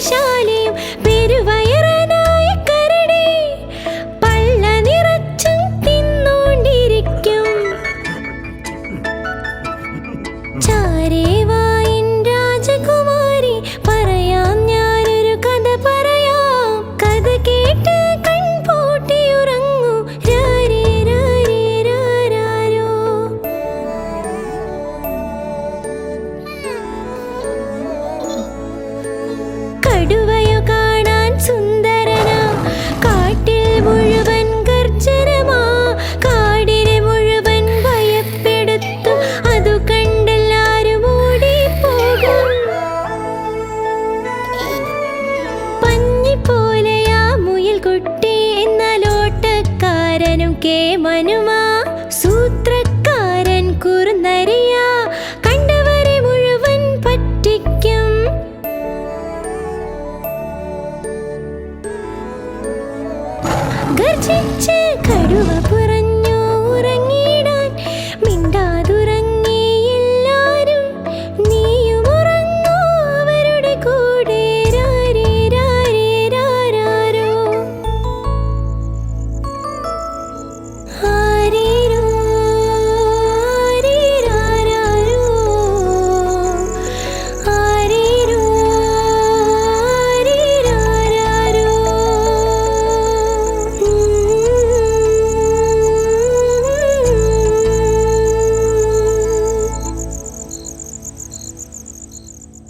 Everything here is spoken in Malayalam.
ബുദ്ധിശാലിയും പെരുവയറനായ കരടി പള്ള നിറച്ചും തിന്നോണ്ടിരിക്കും. ചാരേവായിൻ രാജകുമാരി പറയാം ഞാനൊരു കഥ പറയാം. കഥ കേട്ട് കൺപൂട്ടിയുറങ്ങൂ രാരേ രാരേ രാരാരോ. കടുവയോ കാണാൻ സുന്ദരനാ, കാട്ടിൽ മുഴുവൻ ഗർജനമാ. കാടിനെ മുഴുവൻ ഭയപ്പെടുത്തു, അതു കണ്ടെല്ലാരും ഓടിപ്പോകും. പഞ്ഞിപ്പോലെയാ മുയൽ കുട്ടി, എന്നാൽ ഓട്ടക്കാരനും കേമനുമാ. സൂത്രക്കാരൻ കുറുനരി